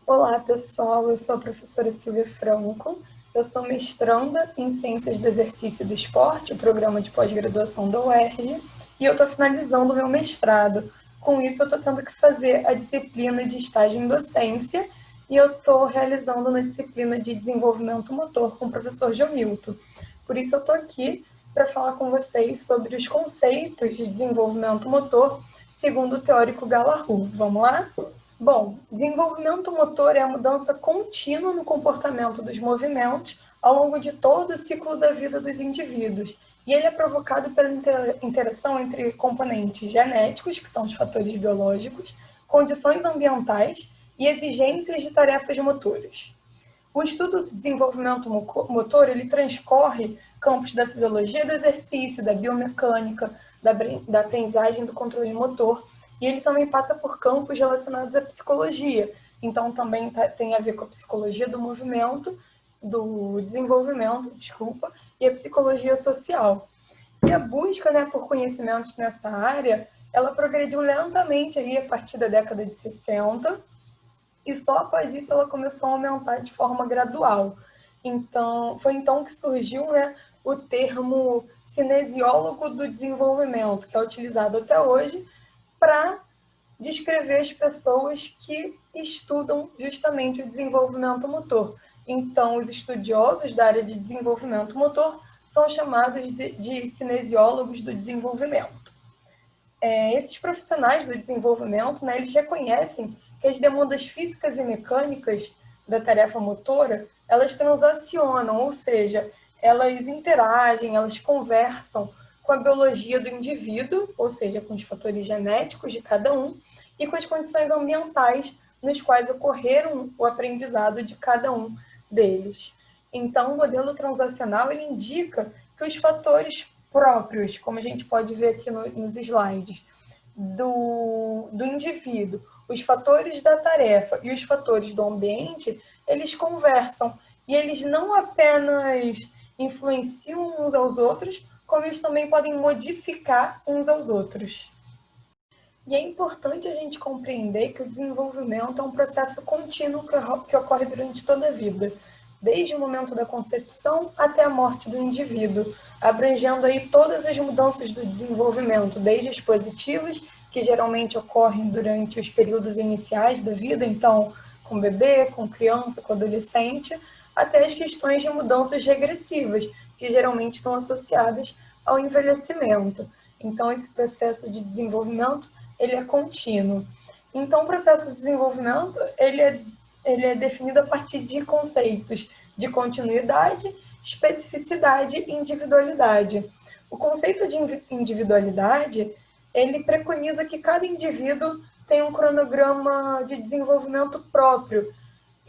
Olá, pessoal. Eu sou a professora Silvia Franco. Eu sou mestranda em Ciências do Exercício e do Esporte, o programa de pós-graduação da UERJ, e eu estou finalizando o meu mestrado. Com isso, eu estou tendo que fazer a disciplina de estágio em docência e eu estou realizando na disciplina de desenvolvimento motor com o professor Jomilton. Por isso, eu estou aqui para falar com vocês sobre os conceitos de desenvolvimento motor segundo o teórico Galahu. Vamos lá? Bom, desenvolvimento motor é a mudança contínua no comportamento dos movimentos ao longo de todo o ciclo da vida dos indivíduos. E ele é provocado pela interação entre componentes genéticos, que são os fatores biológicos, condições ambientais e exigências de tarefas motoras. O estudo do desenvolvimento motor ele transcorre campos da fisiologia do exercício, da biomecânica, da aprendizagem do controle motor, e ele também passa por campos relacionados à psicologia. Então, também tem a ver com a psicologia do movimento, do desenvolvimento, desculpa, e a psicologia social. E a busca, né, por conhecimentos nessa área, ela progrediu lentamente aí a partir da década de 60, e só após isso ela começou a aumentar de forma gradual. Então, foi então que surgiu, né, o termo cinesiólogo do desenvolvimento, que é utilizado até hoje para descrever as pessoas que estudam justamente o desenvolvimento motor. Então, os estudiosos da área de desenvolvimento motor são chamados de cinesiólogos do desenvolvimento. Esses profissionais do desenvolvimento, né, eles reconhecem que as demandas físicas e mecânicas da tarefa motora, elas transacionam, ou seja, elas interagem, elas conversam com a biologia do indivíduo, ou seja, com os fatores genéticos de cada um, e com as condições ambientais nos quais ocorreram o aprendizado de cada um deles. Então, o modelo transacional ele indica que os fatores próprios, como a gente pode ver aqui nos slides, do indivíduo, os fatores da tarefa e os fatores do ambiente, eles conversam e eles não apenas influenciam uns aos outros, como eles também podem modificar uns aos outros. E é importante a gente compreender que o desenvolvimento é um processo contínuo que ocorre durante toda a vida, desde o momento da concepção até a morte do indivíduo, abrangendo aí todas as mudanças do desenvolvimento, desde as positivas, que geralmente ocorrem durante os períodos iniciais da vida, então com bebê, com criança, com adolescente, até as questões de mudanças regressivas, que geralmente estão associadas ao envelhecimento. Então, esse processo de desenvolvimento ele é contínuo. Então, o processo de desenvolvimento ele é definido a partir de conceitos de continuidade, especificidade e individualidade. O conceito de individualidade ele preconiza que cada indivíduo tem um cronograma de desenvolvimento próprio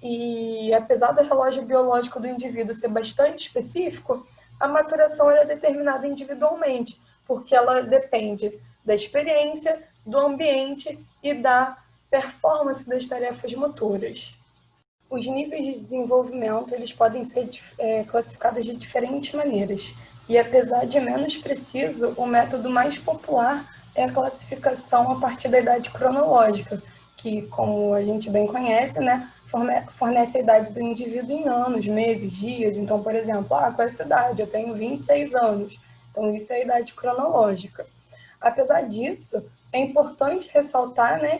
e, apesar do relógio biológico do indivíduo ser bastante específico, a maturação é determinada individualmente, porque ela depende da experiência, do ambiente e da performance das tarefas motoras. Os níveis de desenvolvimento eles podem ser classificados de diferentes maneiras. E apesar de menos preciso, o método mais popular é a classificação a partir da idade cronológica, que, como a gente bem conhece, né, fornece a idade do indivíduo em anos, meses, dias. Então, por exemplo, qual é a sua idade? Eu tenho 26 anos. Então, isso é a idade cronológica. Apesar disso, é importante ressaltar, né,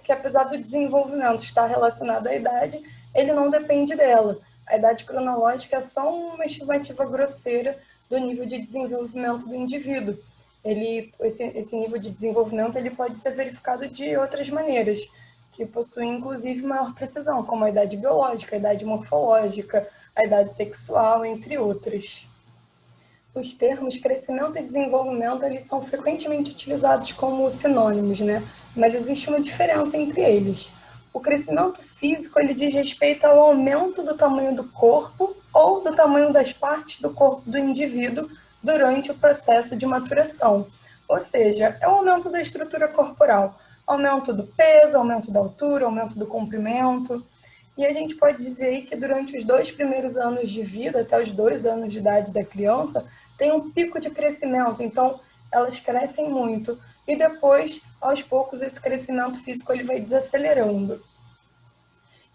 que apesar do desenvolvimento estar relacionado à idade, ele não depende dela. A idade cronológica é só uma estimativa grosseira do nível de desenvolvimento do indivíduo. Esse nível de desenvolvimento ele pode ser verificado de outras maneiras, que possuem inclusive maior precisão, como a idade biológica, a idade morfológica, a idade sexual, entre outras. Os termos crescimento e desenvolvimento eles são frequentemente utilizados como sinônimos, né? Mas existe uma diferença entre eles. O crescimento físico ele diz respeito ao aumento do tamanho do corpo ou do tamanho das partes do corpo do indivíduo durante o processo de maturação. Ou seja, é o aumento da estrutura corporal, aumento do peso, aumento da altura, aumento do comprimento. E a gente pode dizer que durante os 2 primeiros anos de vida, até os 2 anos de idade da criança, tem um pico de crescimento, então elas crescem muito. E depois, aos poucos, esse crescimento físico ele vai desacelerando.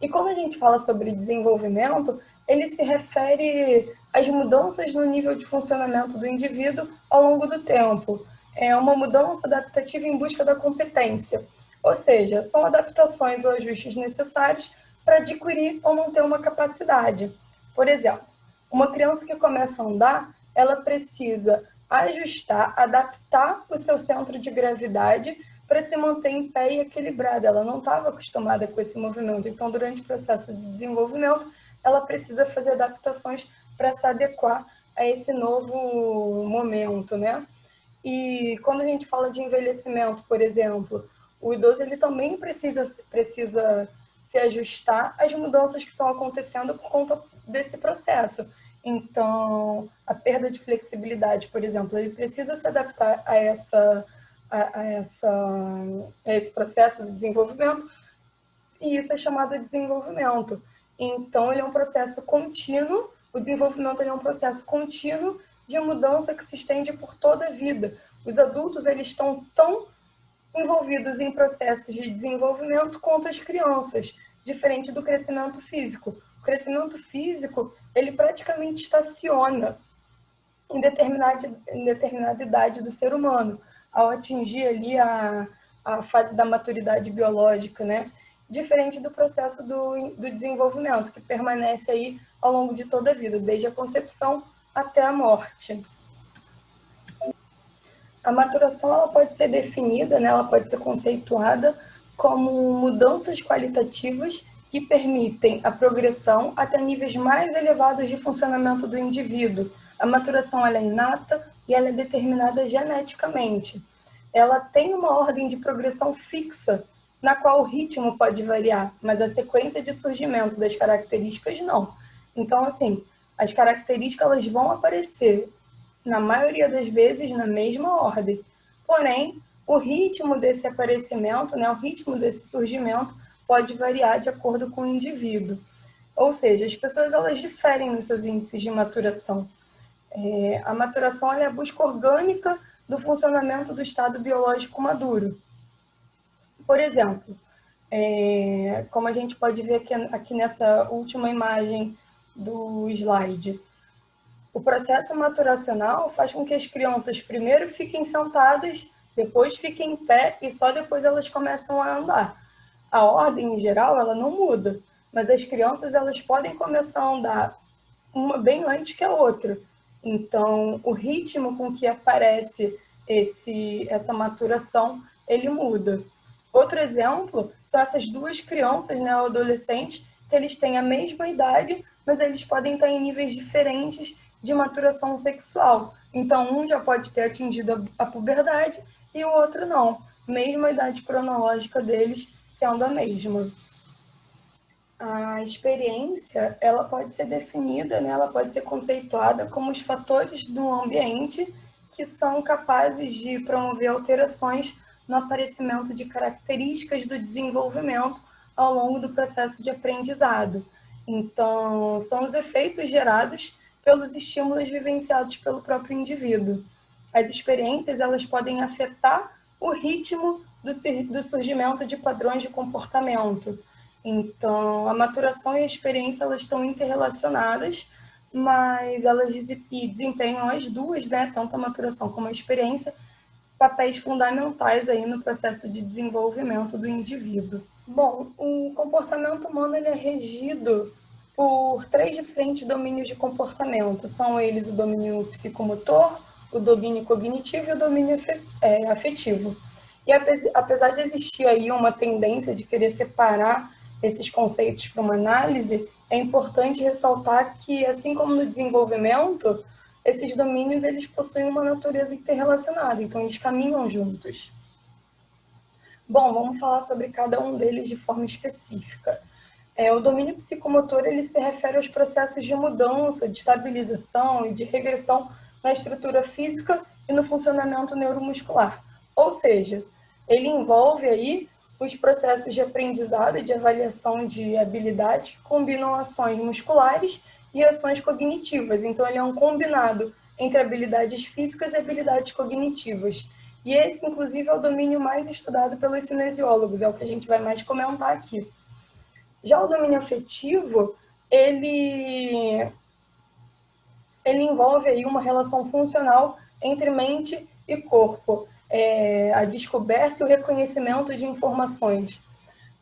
E quando a gente fala sobre desenvolvimento, ele se refere às mudanças no nível de funcionamento do indivíduo ao longo do tempo. É uma mudança adaptativa em busca da competência, ou seja, são adaptações ou ajustes necessários para adquirir ou manter uma capacidade. Por exemplo, uma criança que começa a andar, ela precisa ajustar, adaptar o seu centro de gravidade para se manter em pé e equilibrada. Ela não estava acostumada com esse movimento. Então, durante o processo de desenvolvimento, ela precisa fazer adaptações para se adequar a esse novo momento, né? E quando a gente fala de envelhecimento, por exemplo, o idoso ele também precisa se ajustar às mudanças que estão acontecendo por conta desse processo. Então, a perda de flexibilidade, por exemplo, ele precisa se adaptar a esse processo de desenvolvimento, e isso é chamado de desenvolvimento. Então, ele é um processo contínuo, o desenvolvimento ele é um processo contínuo de mudança que se estende por toda a vida. Os adultos eles estão tão envolvidos em processos de desenvolvimento quanto as crianças, diferente do crescimento físico. O crescimento físico, ele praticamente estaciona em determinada idade do ser humano, ao atingir ali a fase da maturidade biológica, né? Diferente do processo do desenvolvimento, que permanece aí ao longo de toda a vida, desde a concepção até a morte. A maturação ela pode ser definida, né, ela pode ser conceituada como mudanças qualitativas que permitem a progressão até níveis mais elevados de funcionamento do indivíduo. A maturação ela é inata e ela é determinada geneticamente. Ela tem uma ordem de progressão fixa, na qual o ritmo pode variar, mas a sequência de surgimento das características não. Então, assim, as características elas vão aparecer na maioria das vezes, na mesma ordem. Porém, o ritmo desse aparecimento, né, o ritmo desse surgimento, pode variar de acordo com o indivíduo. Ou seja, as pessoas elas diferem nos seus índices de maturação. A maturação é a busca orgânica do funcionamento do estado biológico maduro. Por exemplo, como a gente pode ver aqui nessa última imagem do slide, o processo maturacional faz com que as crianças primeiro fiquem sentadas, depois fiquem em pé e só depois elas começam a andar. A ordem, em geral, ela não muda, mas as crianças elas podem começar a andar uma bem antes que a outra. Então, o ritmo com que aparece essa maturação, ele muda. Outro exemplo são essas duas crianças, né, adolescentes, que eles têm a mesma idade, mas eles podem estar em níveis diferentes de maturação sexual. Então, um já pode ter atingido a puberdade e o outro não, mesmo a idade cronológica deles sendo a mesma. A experiência, ela pode ser definida, né? Ela pode ser conceituada como os fatores do ambiente que são capazes de promover alterações no aparecimento de características do desenvolvimento ao longo do processo de aprendizado. Então, são os efeitos gerados pelos estímulos vivenciados pelo próprio indivíduo. As experiências, elas podem afetar o ritmo do surgimento de padrões de comportamento. Então, a maturação e a experiência elas estão interrelacionadas, mas elas desempenham as duas, né, tanto a maturação como a experiência, papéis fundamentais aí no processo de desenvolvimento do indivíduo. Bom, o comportamento humano ele é regido por 3 diferentes domínios de comportamento. São eles o domínio psicomotor, o domínio cognitivo e o domínio afetivo. E apesar de existir aí uma tendência de querer separar esses conceitos para uma análise, é importante ressaltar que, assim como no desenvolvimento, esses domínios eles possuem uma natureza interrelacionada, então eles caminham juntos. Bom, vamos falar sobre cada um deles de forma específica. O domínio psicomotor ele se refere aos processos de mudança, de estabilização e de regressão na estrutura física e no funcionamento neuromuscular. Ou seja, ele envolve aí os processos de aprendizado e de avaliação de habilidade que combinam ações musculares e ações cognitivas. Então, ele é um combinado entre habilidades físicas e habilidades cognitivas. E esse, inclusive, é o domínio mais estudado pelos cinesiólogos, é o que a gente vai mais comentar aqui. Já o domínio afetivo, ele envolve aí uma relação funcional entre mente e corpo, a descoberta e o reconhecimento de informações.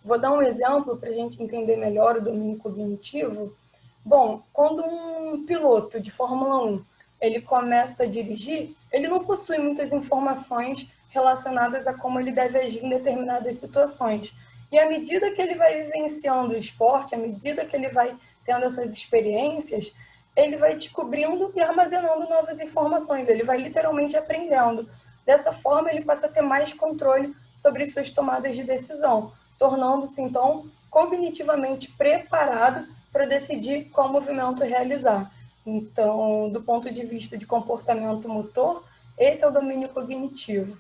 Vou dar um exemplo para a gente entender melhor o domínio cognitivo. Bom, quando um piloto de Fórmula 1 ele começa a dirigir, ele não possui muitas informações relacionadas a como ele deve agir em determinadas situações. E à medida que ele vai vivenciando o esporte, à medida que ele vai tendo essas experiências, ele vai descobrindo e armazenando novas informações, ele vai literalmente aprendendo. Dessa forma, ele passa a ter mais controle sobre suas tomadas de decisão, tornando-se, então, cognitivamente preparado para decidir qual movimento realizar. Então, do ponto de vista de comportamento motor, esse é o domínio cognitivo.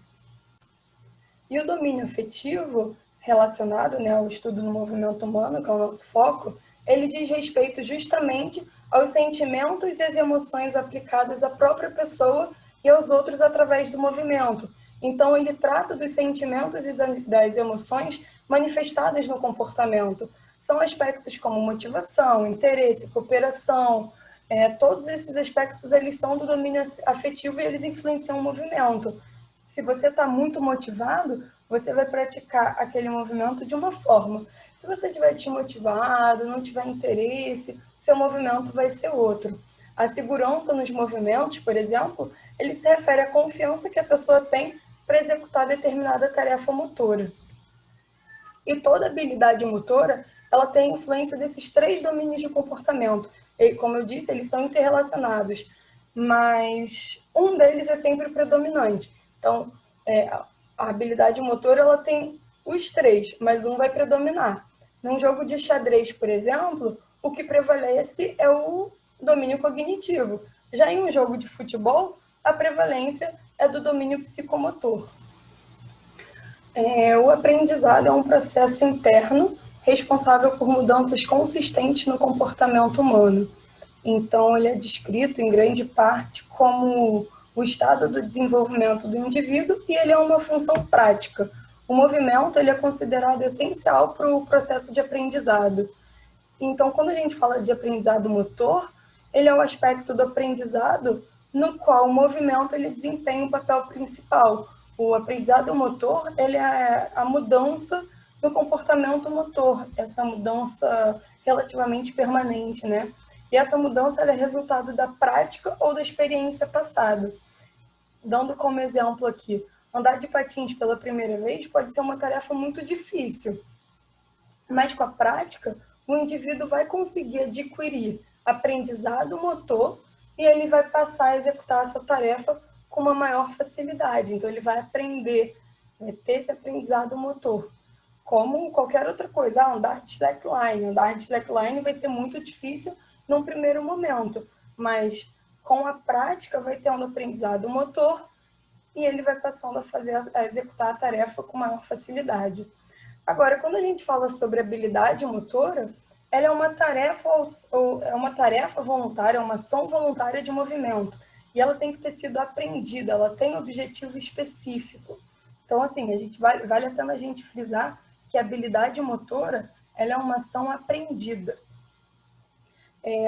E o domínio afetivo, relacionado, né, ao estudo do movimento humano, que é o nosso foco, ele diz respeito justamente aos sentimentos e às emoções aplicadas à própria pessoa e aos outros através do movimento. Então, ele trata dos sentimentos e das emoções manifestadas no comportamento. São aspectos como motivação, interesse, cooperação, todos esses aspectos eles são do domínio afetivo e eles influenciam o movimento. Se você está muito motivado, você vai praticar aquele movimento de uma forma. Se você estiver desmotivado, não tiver interesse, seu movimento vai ser outro. A segurança nos movimentos, por exemplo, ele se refere à confiança que a pessoa tem para executar determinada tarefa motora. E toda habilidade motora, ela tem influência desses 3 domínios de comportamento. E, como eu disse, eles são interrelacionados, mas um deles é sempre predominante. Então, a habilidade motora, ela tem os 3, mas um vai predominar. Num jogo de xadrez, por exemplo, o que prevalece é o domínio cognitivo. Já em um jogo de futebol, a prevalência é do domínio psicomotor. O aprendizado é um processo interno responsável por mudanças consistentes no comportamento humano. Então, ele é descrito em grande parte como o estado do desenvolvimento do indivíduo e ele é uma função prática. O movimento ele é considerado essencial para o processo de aprendizado. Então, quando a gente fala de aprendizado motor, ele é o aspecto do aprendizado no qual o movimento ele desempenha um papel principal. O aprendizado motor ele é a mudança no comportamento motor, essa mudança relativamente permanente, né? E essa mudança ela é resultado da prática ou da experiência passada. Dando como exemplo aqui, andar de patins pela primeira vez pode ser uma tarefa muito difícil, mas com a prática, o indivíduo vai conseguir adquirir aprendizado motor e ele vai passar a executar essa tarefa com uma maior facilidade. Então, ele vai aprender, vai ter esse aprendizado motor. Como qualquer outra coisa, andar de slackline. Andar de slackline vai ser muito difícil num primeiro momento, mas com a prática vai tendo aprendizado motor e ele vai passando a executar a tarefa com maior facilidade. Agora, quando a gente fala sobre habilidade motora, ela é uma tarefa voluntária, uma ação voluntária de movimento. E ela tem que ter sido aprendida, ela tem um objetivo específico. Então, assim, vale a pena a gente frisar que a habilidade motora ela é uma ação aprendida.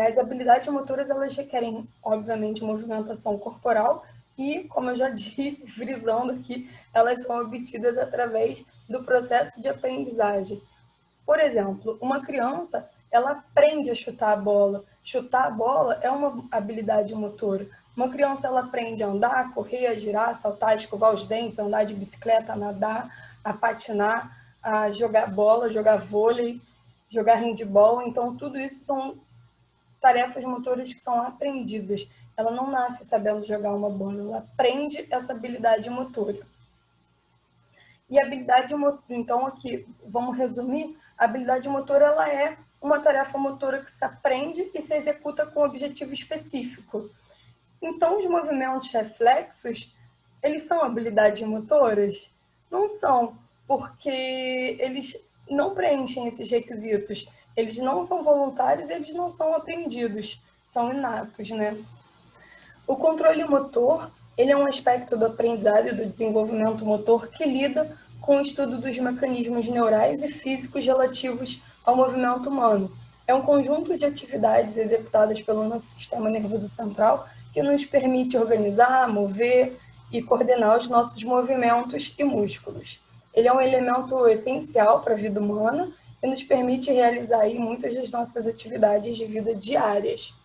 As habilidades motoras, elas requerem, obviamente, movimentação corporal e, como eu já disse, frisando aqui, elas são obtidas através do processo de aprendizagem. Por exemplo, uma criança, ela aprende a chutar a bola. Chutar a bola é uma habilidade motora. Uma criança, ela aprende a andar, a correr, a girar, a saltar, a escovar os dentes, a andar de bicicleta, a nadar, a patinar, a jogar bola, jogar vôlei, jogar handebol. Então, tudo isso são tarefas motoras que são aprendidas. Ela não nasce sabendo jogar uma bola, ela aprende essa habilidade motora. E a habilidade motora, então aqui, vamos resumir, a habilidade motora ela é uma tarefa motora que se aprende e se executa com um objetivo específico. Então, os movimentos reflexos, eles são habilidades motoras? Não são, porque eles não preenchem esses requisitos. Eles não são voluntários e eles não são aprendidos, são inatos, né? O controle motor, ele é um aspecto do aprendizado e do desenvolvimento motor que lida com o estudo dos mecanismos neurais e físicos relativos ao movimento humano. É um conjunto de atividades executadas pelo nosso sistema nervoso central que nos permite organizar, mover e coordenar os nossos movimentos e músculos. Ele é um elemento essencial para a vida humana e nos permite realizar aí muitas das nossas atividades de vida diárias.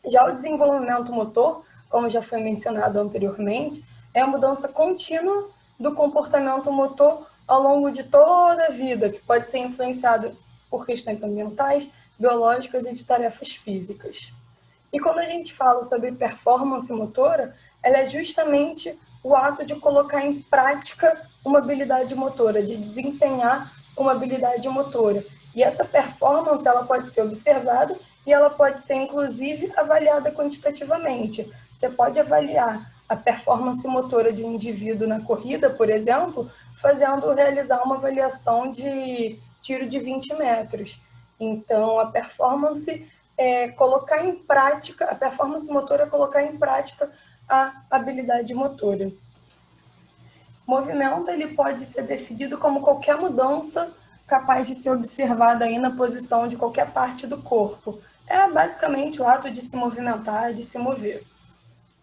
Já o desenvolvimento motor, como já foi mencionado anteriormente, é a mudança contínua do comportamento motor ao longo de toda a vida, que pode ser influenciado por questões ambientais, biológicas e de tarefas físicas. E quando a gente fala sobre performance motora, ela é justamente o ato de colocar em prática uma habilidade motora, de desempenhar uma habilidade motora. E essa performance ela pode ser observada e ela pode ser, inclusive, avaliada quantitativamente. Você pode avaliar a performance motora de um indivíduo na corrida, por exemplo, realizar uma avaliação de tiro de 20 metros. Então, a performance a performance motora é colocar em prática a habilidade motora. Movimento ele pode ser definido como qualquer mudança capaz de ser observada aí na posição de qualquer parte do corpo. É basicamente o ato de se movimentar, de se mover.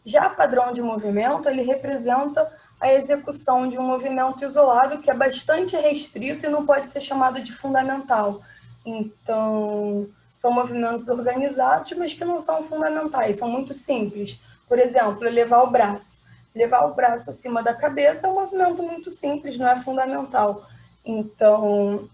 Já padrão de movimento, ele representa a execução de um movimento isolado que é bastante restrito e não pode ser chamado de fundamental. Então, são movimentos organizados, mas que não são fundamentais, são muito simples. Por exemplo, elevar o braço. Levar o braço acima da cabeça é um movimento muito simples, não é fundamental. Então,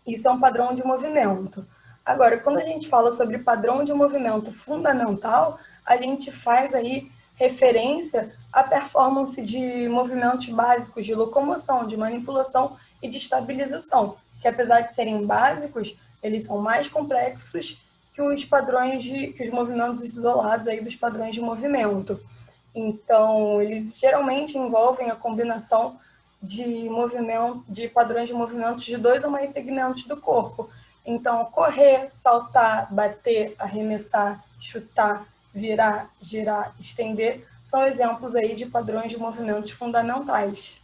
isso é um padrão de movimento. Agora, quando a gente fala sobre padrão de movimento fundamental, a gente faz aí referência à performance de movimentos básicos de locomoção, de manipulação e de estabilização, que apesar de serem básicos, eles são mais complexos que os que os movimentos isolados aí dos padrões de movimento. Então, eles geralmente envolvem a combinação de padrões de movimentos de 2 ou mais segmentos do corpo. Então, correr, saltar, bater, arremessar, chutar, virar, girar, estender, são exemplos aí de padrões de movimentos fundamentais.